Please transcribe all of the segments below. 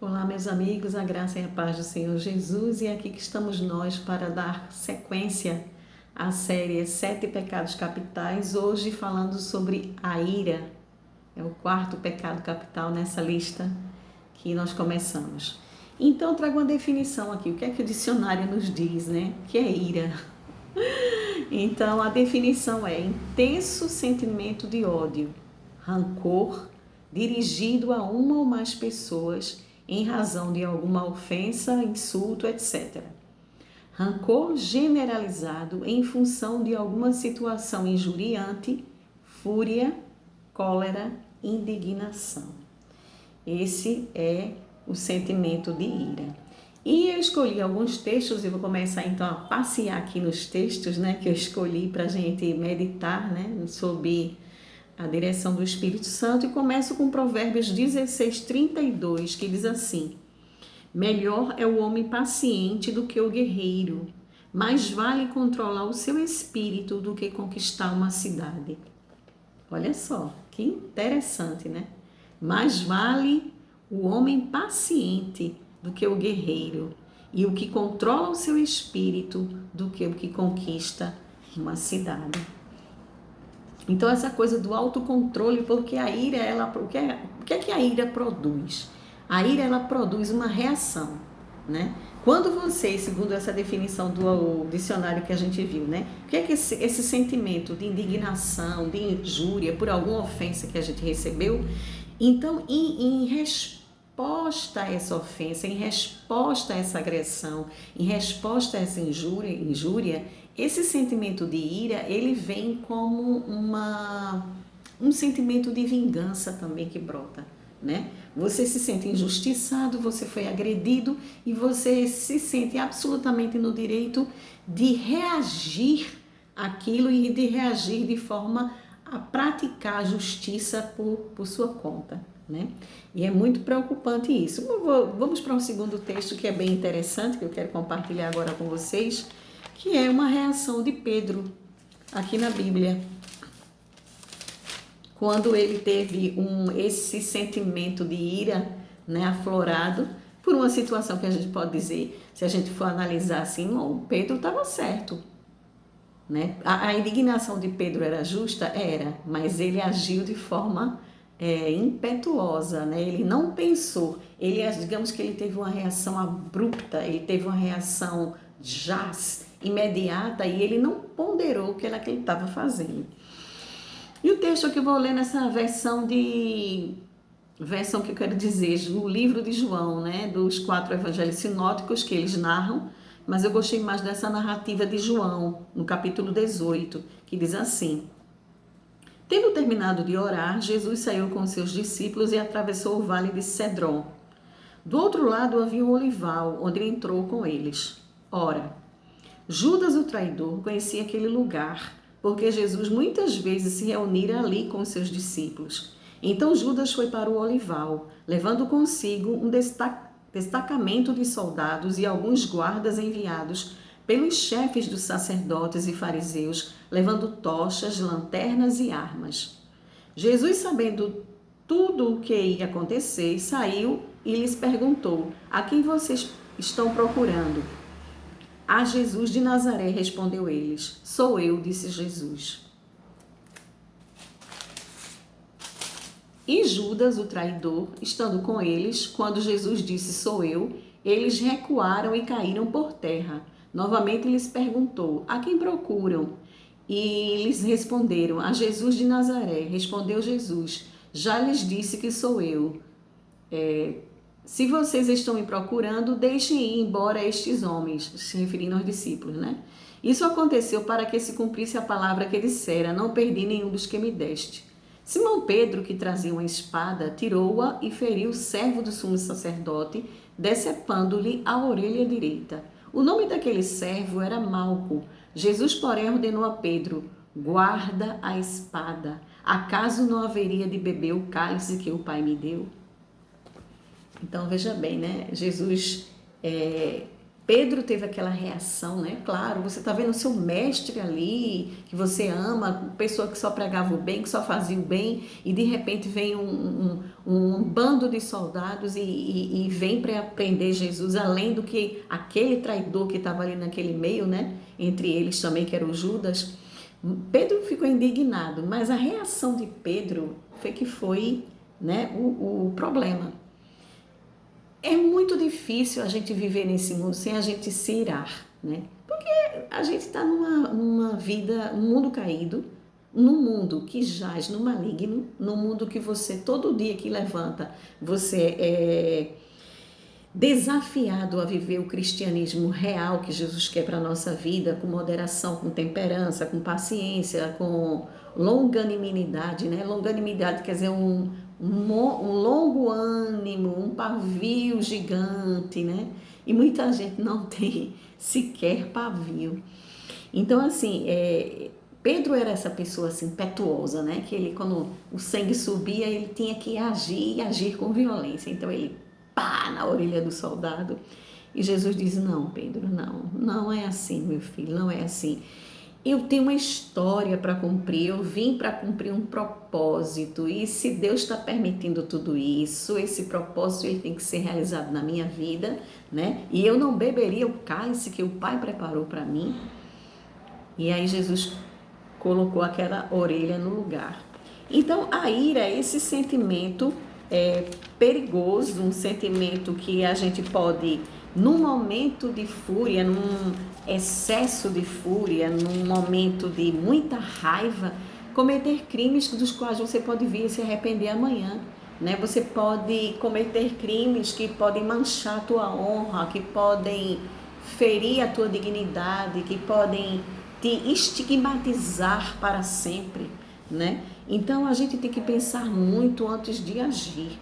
Olá, meus amigos, a graça e a paz do Senhor Jesus, e aqui que estamos nós para dar sequência à série Sete Pecados Capitais, hoje falando sobre a ira. É o quarto pecado capital nessa lista que nós começamos. Então, trago uma definição aqui, o que é que o dicionário nos diz, né? O que é ira? Então, a definição é intenso sentimento de ódio, rancor, dirigido a uma ou mais pessoas em razão de alguma ofensa, insulto, etc. Rancor generalizado em função de alguma situação injuriante, fúria, cólera, indignação. Esse é o sentimento de ira. E eu escolhi alguns textos e vou começar então a passear aqui nos textos, né, que eu escolhi para a gente meditar, né, sob a direção do Espírito Santo, e começo com Provérbios 16:32, que diz assim: melhor é o homem paciente do que o guerreiro, mais vale controlar o seu espírito do que conquistar uma cidade. Olha só, que interessante, né? Mais vale o homem paciente do que o guerreiro, e o que controla o seu espírito do que o que conquista uma cidade. Então, essa coisa do autocontrole, porque a ira, o que é que a ira produz? A ira, ela produz uma reação, né? Quando você, segundo essa definição do dicionário que a gente viu, né? O que é que esse sentimento de indignação, de injúria por alguma ofensa que a gente recebeu? Então, em resposta a essa ofensa, em resposta a essa agressão, em resposta a essa injúria, esse sentimento de ira, ele vem como um sentimento de vingança também que brota, né? Você se sente injustiçado, você foi agredido e você se sente absolutamente no direito de reagir àquilo e de reagir de forma a praticar a justiça por sua conta, né? E é muito preocupante isso. Vamos para um segundo texto que é bem interessante, que eu quero compartilhar agora com vocês, que é uma reação de Pedro aqui na Bíblia, quando ele teve esse sentimento de ira, né, aflorado por uma situação que a gente pode dizer, se a gente for analisar assim, não, Pedro estava certo, né? A indignação de Pedro era justa? Era, mas ele agiu de forma impetuosa, né? Ele não pensou, digamos que ele teve uma reação abrupta, ele teve uma reação imediata, e ele não ponderou o que era que ele estava fazendo. E o texto que eu vou ler nessa versão que eu quero dizer, o livro de João, né, dos 4 evangelhos sinóticos que eles narram, mas eu gostei mais dessa narrativa de João, no capítulo 18, que diz assim: tendo terminado de orar, Jesus saiu com seus discípulos e atravessou o vale de Cedron. Do outro lado havia um olival, onde ele entrou com eles. Ora, Judas, o traidor, conhecia aquele lugar, porque Jesus muitas vezes se reunira ali com seus discípulos. Então Judas foi para o olival, levando consigo um destacamento de soldados e alguns guardas enviados pelos chefes dos sacerdotes e fariseus, levando tochas, lanternas e armas. Jesus, sabendo tudo o que ia acontecer, saiu e lhes perguntou: a quem vocês estão procurando? A Jesus de Nazaré, respondeu eles. Sou eu, disse Jesus. E Judas, o traidor, estando com eles, quando Jesus disse sou eu, eles recuaram e caíram por terra. Novamente lhes perguntou: a quem procuram? E lhes responderam: a Jesus de Nazaré. Respondeu Jesus: já lhes disse que sou eu. Se vocês estão me procurando, deixem ir embora estes homens, se referindo aos discípulos, né? Isso aconteceu para que se cumprisse a palavra que dissera: não perdi nenhum dos que me deste. Simão Pedro, que trazia uma espada, tirou-a e feriu o servo do sumo sacerdote, decepando-lhe a orelha direita. O nome daquele servo era Malco. Jesus, porém, ordenou a Pedro: guarda a espada. Acaso não haveria de beber o cálice que o Pai me deu? Então, veja bem, né? Jesus Pedro teve aquela reação, né? Claro, você está vendo o seu mestre ali, que você ama, pessoa que só pregava o bem, que só fazia o bem, e de repente vem um bando de soldados e vem para prender Jesus, além do que aquele traidor que estava ali naquele meio, né? Entre eles também, que era o Judas. Pedro ficou indignado, mas a reação de Pedro foi, né, o problema. É muito difícil a gente viver nesse mundo sem a gente se irar, né? Porque a gente está numa vida, um mundo caído, num mundo que jaz no maligno, num mundo que você, todo dia que levanta, você é desafiado a viver o cristianismo real que Jesus quer para a nossa vida, com moderação, com temperança, com paciência, com longanimidade, né? Longanimidade quer dizer um longo ânimo, um pavio gigante, né? E muita gente não tem sequer pavio. Então, assim, Pedro era essa pessoa assim, impetuosa, né? Que ele, quando o sangue subia, ele tinha que agir e agir com violência. Então, ele pá na orelha do soldado. E Jesus diz: não, Pedro, não é assim, meu filho, não é assim. Eu tenho uma história para cumprir, eu vim para cumprir um propósito, e se Deus está permitindo tudo isso, esse propósito ele tem que ser realizado na minha vida, né? E eu não beberia o cálice que o Pai preparou para mim. E aí Jesus colocou aquela orelha no lugar. Então, a ira é esse sentimento perigoso, um sentimento que a gente pode, num momento de fúria, num excesso de fúria, num momento de muita raiva, cometer crimes dos quais você pode vir se arrepender amanhã, né? Você pode cometer crimes que podem manchar a tua honra, que podem ferir a tua dignidade, que podem te estigmatizar para sempre, né? Então a gente tem que pensar muito antes de agir.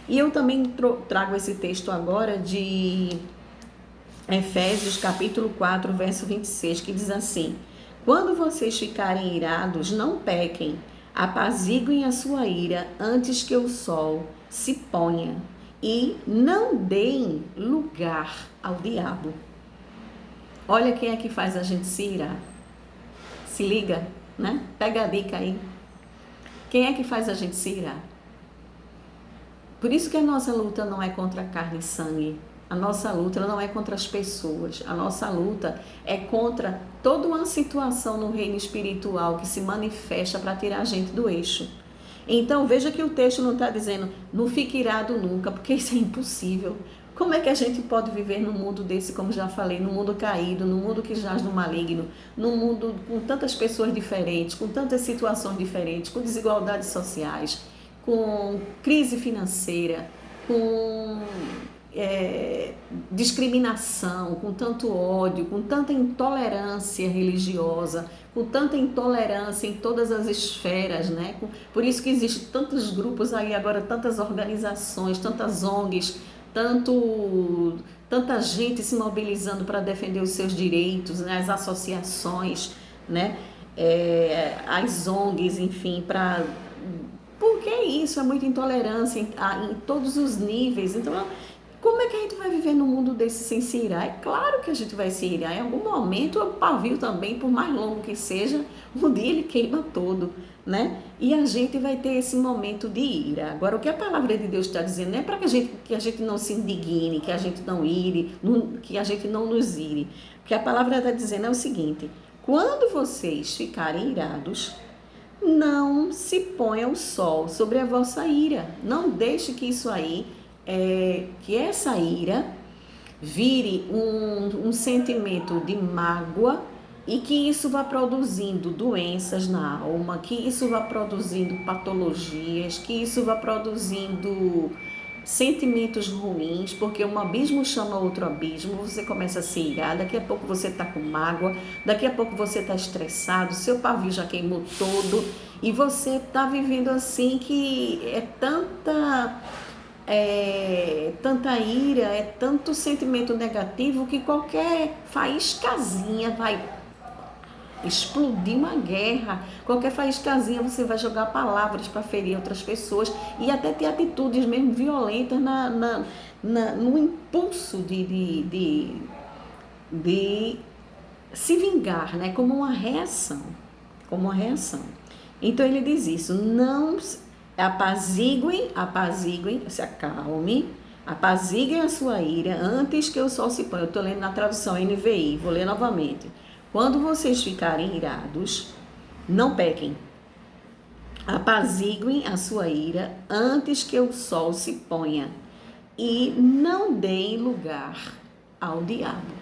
E eu também trago esse texto agora de Efésios capítulo 4, verso 26, que diz assim: quando vocês ficarem irados, não pequem, apaziguem a sua ira antes que o sol se ponha e não deem lugar ao diabo. Olha quem é que faz a gente se irar. Se liga, né? Pega a dica aí. Quem é que faz a gente se irar? Por isso que a nossa luta não é contra carne e sangue. A nossa luta não é contra as pessoas. A nossa luta é contra toda uma situação no reino espiritual que se manifesta para tirar a gente do eixo. Então, veja que o texto não está dizendo não fique irado nunca, porque isso é impossível. Como é que a gente pode viver num mundo desse, como já falei, num mundo caído, num mundo que jaz no maligno, num mundo com tantas pessoas diferentes, com tantas situações diferentes, com desigualdades sociais, com crise financeira, com discriminação, com tanto ódio, com tanta intolerância religiosa, com tanta intolerância em todas as esferas, né? Por isso que existem tantos grupos aí agora, tantas organizações, tantas ONGs, tanta gente se mobilizando para defender os seus direitos, né? As associações, né? As ONGs, enfim, porque é isso, é muita intolerância em todos os níveis. Então, como é que a gente vai viver num mundo desse sem se irar? É claro que a gente vai se irar. Em algum momento, o pavio também, por mais longo que seja, um dia ele queima todo, né? E a gente vai ter esse momento de ira. Agora, o que a palavra de Deus está dizendo não é para que a gente não se indigne, que a gente não ire, que a gente não nos ire. O que a palavra está dizendo é o seguinte: quando vocês ficarem irados, não se ponha o sol sobre a vossa ira. Não deixe que isso aí, que essa ira vire um sentimento de mágoa e que isso vá produzindo doenças na alma, que isso vá produzindo patologias, que isso vá produzindo sentimentos ruins, porque um abismo chama outro abismo, você começa a se irar, daqui a pouco você está com mágoa, daqui a pouco você está estressado, seu pavio já queimou todo e você está vivendo assim que é tanta ira, é tanto sentimento negativo que qualquer faíscazinha vai explodir uma guerra, qualquer faíscazinha você vai jogar palavras para ferir outras pessoas e até ter atitudes mesmo violentas no impulso de de se vingar, né? Como uma reação. Como uma reação. Então ele diz isso, não apaziguem, se acalme, apaziguem a sua ira antes que o sol se ponha. Eu estou lendo na tradução NVI, vou ler novamente. Quando vocês ficarem irados, não pequem. Apaziguem a sua ira antes que o sol se ponha e não deem lugar ao diabo.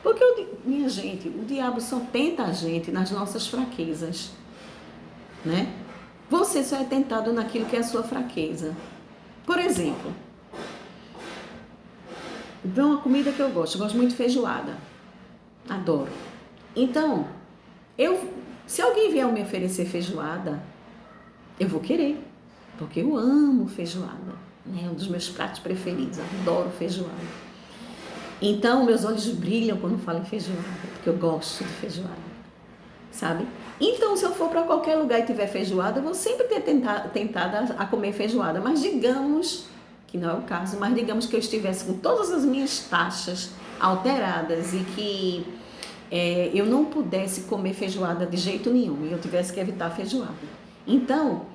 Porque, minha gente, o diabo só tenta a gente nas nossas fraquezas, né? Você só é tentado naquilo que é a sua fraqueza. Por exemplo, vê uma comida que eu gosto muito de feijoada. Adoro. Então, se alguém vier me oferecer feijoada, eu vou querer, porque eu amo feijoada, né? É um dos meus pratos preferidos, adoro feijoada. Então, meus olhos brilham quando falo em feijoada, porque eu gosto de feijoada, sabe? Então, se eu for para qualquer lugar e tiver feijoada, eu vou sempre ter tentado a comer feijoada, mas digamos, que não é o caso, mas digamos que eu estivesse com todas as minhas taxas alteradas e que eu não pudesse comer feijoada de jeito nenhum e eu tivesse que evitar feijoada. Então,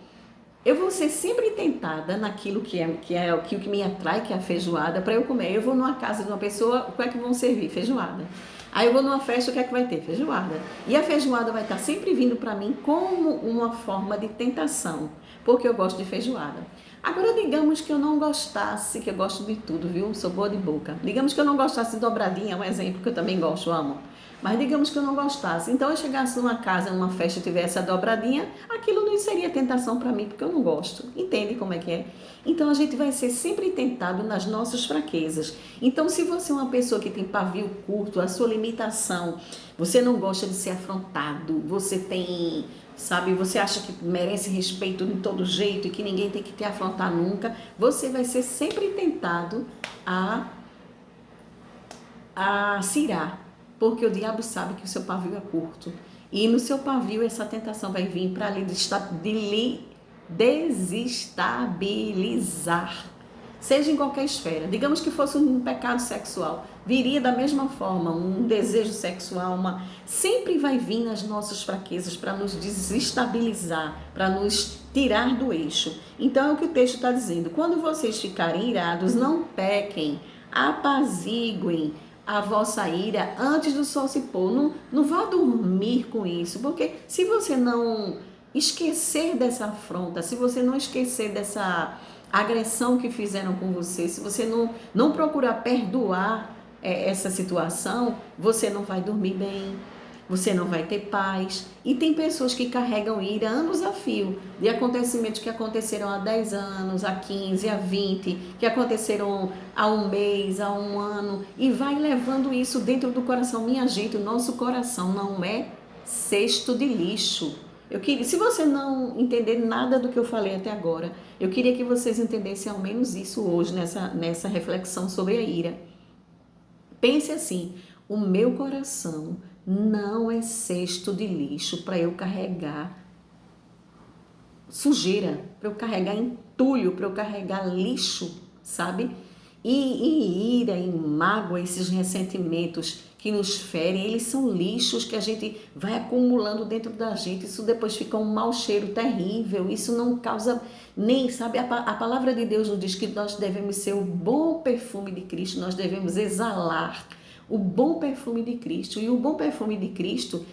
eu vou ser sempre tentada naquilo que é o que me atrai, que é a feijoada, para eu comer. Eu vou numa casa de uma pessoa, o que é que vão servir? Feijoada. Aí eu vou numa festa, o que é que vai ter? Feijoada. E a feijoada vai estar sempre vindo para mim como uma forma de tentação, porque eu gosto de feijoada. Agora, digamos que eu não gostasse, que eu gosto de tudo, viu? Sou boa de boca. Digamos que eu não gostasse de dobradinha, é um exemplo que eu também gosto, amo. Mas digamos que eu não gostasse. Então eu chegasse numa casa, numa festa e tivesse a dobradinha, aquilo não seria tentação para mim, porque eu não gosto. Entende como é que é? Então a gente vai ser sempre tentado nas nossas fraquezas. Então se você é uma pessoa que tem pavio curto, a sua limitação, você não gosta de ser afrontado, você tem, sabe, você acha que merece respeito de todo jeito e que ninguém tem que te afrontar nunca, você vai ser sempre tentado a se irar. Porque o diabo sabe que o seu pavio é curto. E no seu pavio essa tentação vai vir para lhe desestabilizar. Seja em qualquer esfera. Digamos que fosse um pecado sexual. Viria da mesma forma, um desejo sexual. Sempre vai vir nas nossas fraquezas para nos desestabilizar, para nos tirar do eixo. Então é o que o texto está dizendo. Quando vocês ficarem irados, não pequem, apaziguem a vossa ira antes do sol se pôr. Não vá dormir com isso, porque se você não esquecer dessa afronta, se você não esquecer dessa agressão que fizeram com você, se você não procurar perdoar essa situação, você não vai dormir bem, você não vai ter paz. E tem pessoas que carregam ira anos a fio, de acontecimentos que aconteceram há 10 anos, há 15, há 20, que aconteceram há um mês, há um ano, e vai levando isso dentro do coração. Minha gente, o nosso coração não é cesto de lixo. Se você não entender nada do que eu falei até agora, eu queria que vocês entendessem ao menos isso hoje, nessa reflexão sobre a ira. Pense assim, o meu coração não é cesto de lixo para eu carregar sujeira, para eu carregar entulho, para eu carregar lixo, sabe? E ira, e mágoa, esses ressentimentos que nos ferem, eles são lixos que a gente vai acumulando dentro da gente. Isso depois fica um mau cheiro terrível, isso não causa nem, sabe? A palavra de Deus nos diz que nós devemos ser o bom perfume de Cristo, nós devemos exalar o bom perfume de Cristo. E o bom perfume de Cristo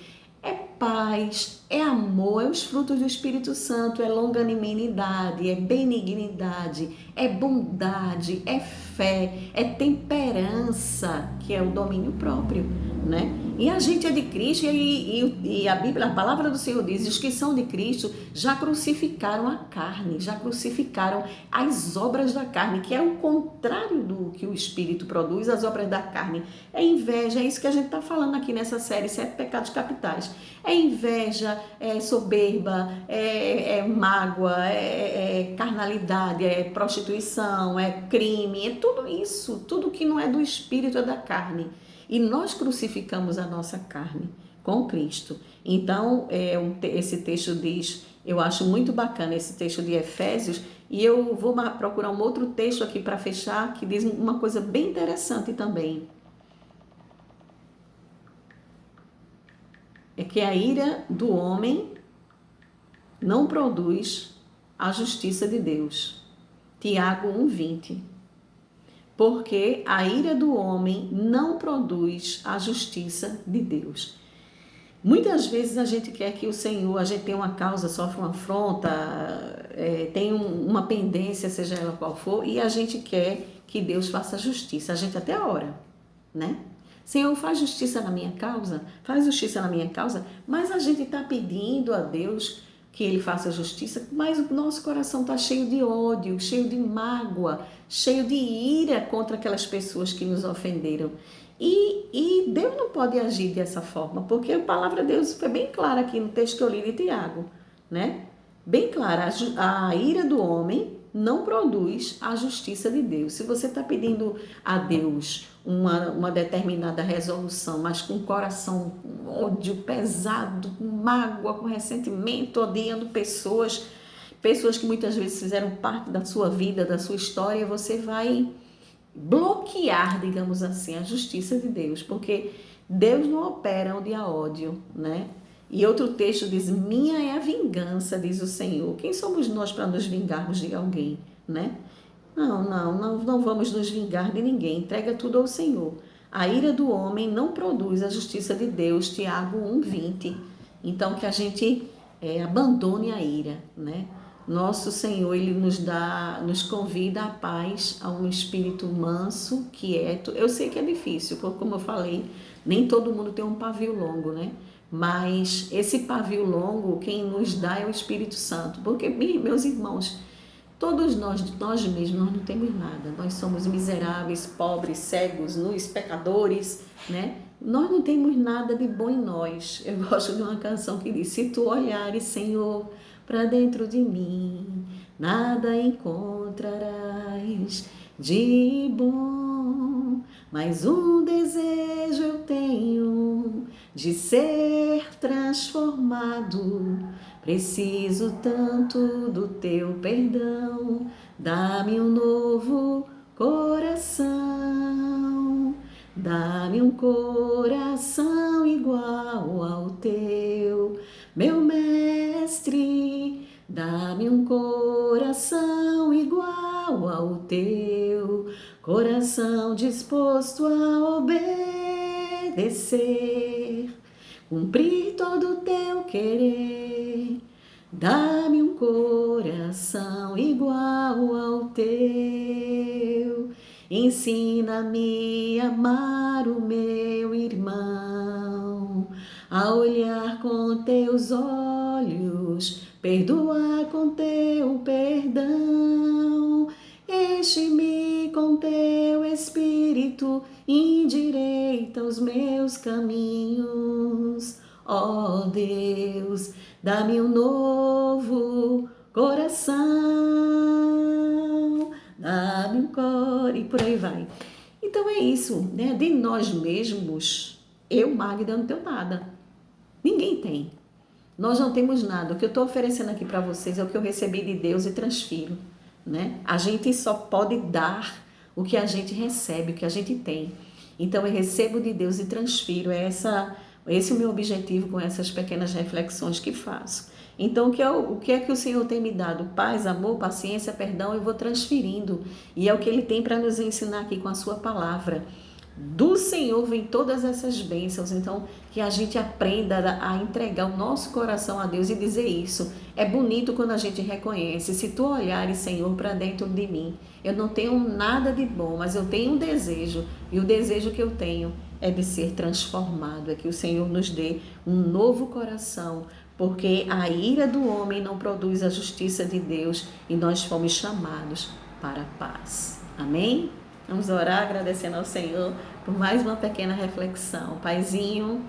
é paz, é amor, é os frutos do Espírito Santo, é longanimidade, é benignidade, é bondade, é fé, é temperança, que é o domínio próprio, né? E a gente é de Cristo e a Bíblia, a palavra do Senhor diz, os que são de Cristo já crucificaram a carne, já crucificaram as obras da carne, que é o contrário do que o Espírito produz. As obras da carne é inveja, é isso que a gente está falando aqui nessa série 7 Pecados Capitais. É inveja, é soberba, é mágoa, é carnalidade, é prostituição, é crime, é tudo isso, tudo que não é do Espírito é da carne. E nós crucificamos a nossa carne com Cristo. Então, esse texto diz, eu acho muito bacana esse texto de Efésios, e eu vou procurar um outro texto aqui para fechar, que diz uma coisa bem interessante também. é que a ira do homem não produz a justiça de Deus. Tiago 1:20. Porque a ira do homem não produz a justiça de Deus. Muitas vezes a gente quer que o Senhor, a gente tem uma causa, sofre uma afronta, tem uma pendência, seja ela qual for, e a gente quer que Deus faça justiça. A gente até ora, né? Senhor, faz justiça na minha causa, faz justiça na minha causa, mas a gente está pedindo a Deus que Ele faça justiça, mas o nosso coração está cheio de ódio, cheio de mágoa, cheio de ira contra aquelas pessoas que nos ofenderam. E Deus não pode agir dessa forma, porque a palavra de Deus foi bem clara aqui no texto que eu li de Tiago, né? Bem clara, a ira do homem não produz a justiça de Deus. Se você está pedindo a Deus uma determinada resolução, mas com o coração com ódio pesado, com mágoa, com ressentimento, odiando pessoas que muitas vezes fizeram parte da sua vida, da sua história, você vai bloquear, digamos assim, a justiça de Deus, porque Deus não opera onde há ódio, né? E outro texto diz: minha é a vingança, diz o Senhor. Quem somos nós para nos vingarmos de alguém, né? Não vamos nos vingar de ninguém. Entrega tudo ao Senhor. A ira do homem não produz a justiça de Deus, Tiago 1:20. Então que a gente abandone a ira, né? Nosso Senhor, Ele nos convida à paz, a um espírito manso, quieto. Eu sei que é difícil, porque como eu falei, nem todo mundo tem um pavio longo, né? Mas esse pavio longo, quem nos dá é o Espírito Santo. Porque, meus irmãos, todos nós mesmos, nós não temos nada. Nós somos miseráveis, pobres, cegos, nus, pecadores, né? Nós não temos nada de bom em nós. Eu gosto de uma canção que diz: se tu olhares, Senhor, para dentro de mim, nada encontrarás de bom, mas um desejo eu tenho de ser transformado. Preciso tanto do teu perdão, dá-me um novo coração, dá-me um coração igual ao teu, meu mestre, dá-me um coração igual ao teu, coração disposto a obedecer, cumprir todo o teu querer. Dá-me um coração igual ao teu, ensina-me a amar o meu irmão, a olhar com teus olhos, perdoar com teu perdão, enche-me com teu espírito, endireita os meus caminhos. Ó Deus, dá-me um novo coração, dá-me um coração, e por aí vai. Então é isso, né? De nós mesmos, eu, Magda, não tenho nada. Ninguém tem. Nós não temos nada. O que eu estou oferecendo aqui para vocês é o que eu recebi de Deus e transfiro, né? A gente só pode dar o que a gente recebe, o que a gente tem. Então eu recebo de Deus e transfiro. Esse é o meu objetivo com essas pequenas reflexões que faço. Então, o que é que o Senhor tem me dado? Paz, amor, paciência, perdão, eu vou transferindo. E é o que Ele tem para nos ensinar aqui com a sua palavra. Do Senhor vem todas essas bênçãos. Então, que a gente aprenda a entregar o nosso coração a Deus e dizer isso. É bonito quando a gente reconhece: se tu olhares, Senhor, para dentro de mim, eu não tenho nada de bom, mas eu tenho um desejo. E o desejo que eu tenho é de ser transformado, é que o Senhor nos dê um novo coração, porque a ira do homem não produz a justiça de Deus e nós fomos chamados para a paz. Amém? Vamos orar agradecendo ao Senhor por mais uma pequena reflexão. Paizinho,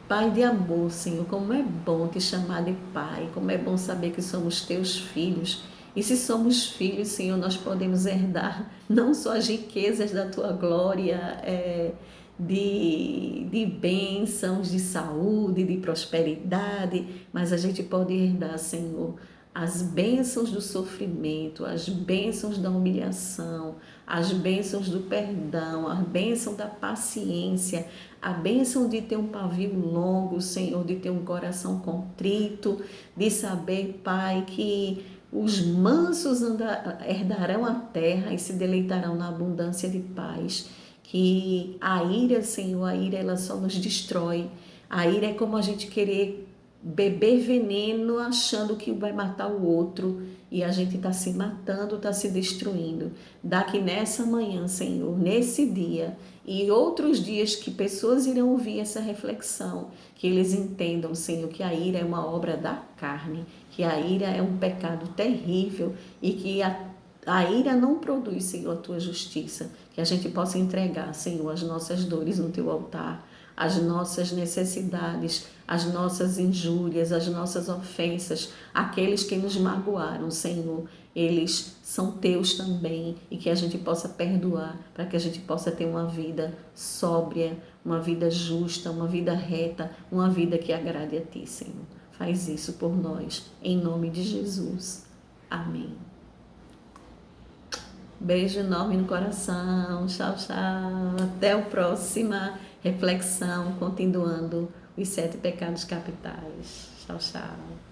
Pai de amor, Senhor, como é bom te chamar de Pai, como é bom saber que somos teus filhos. E se somos filhos, Senhor, nós podemos herdar não só as riquezas da tua glória, de bênçãos, de saúde, de prosperidade, mas a gente pode herdar, Senhor, as bênçãos do sofrimento, as bênçãos da humilhação, as bênçãos do perdão, a bênção da paciência, a bênção de ter um pavio longo, Senhor, de ter um coração contrito, de saber, Pai, que os mansos herdarão a terra e se deleitarão na abundância de paz. Que a ira, Senhor, a ira ela só nos destrói. A ira é como a gente querer beber veneno achando que vai matar o outro e a gente está se matando, está se destruindo. Daqui nessa manhã, Senhor, nesse dia e outros dias que pessoas irão ouvir essa reflexão, que eles entendam, Senhor, que a ira é uma obra da carne, que a ira é um pecado terrível e que a ira não produz, Senhor, a tua justiça. Que a gente possa entregar, Senhor, as nossas dores no teu altar, as nossas necessidades, as nossas injúrias, as nossas ofensas, aqueles que nos magoaram, Senhor, eles são teus também e que a gente possa perdoar, para que a gente possa ter uma vida sóbria, uma vida justa, uma vida reta, uma vida que agrade a Ti, Senhor. Faz isso por nós, em nome de Jesus. Amém. Beijo enorme no coração. Tchau, tchau. Até a próxima reflexão, continuando os 7 pecados capitais. Tchau, tchau.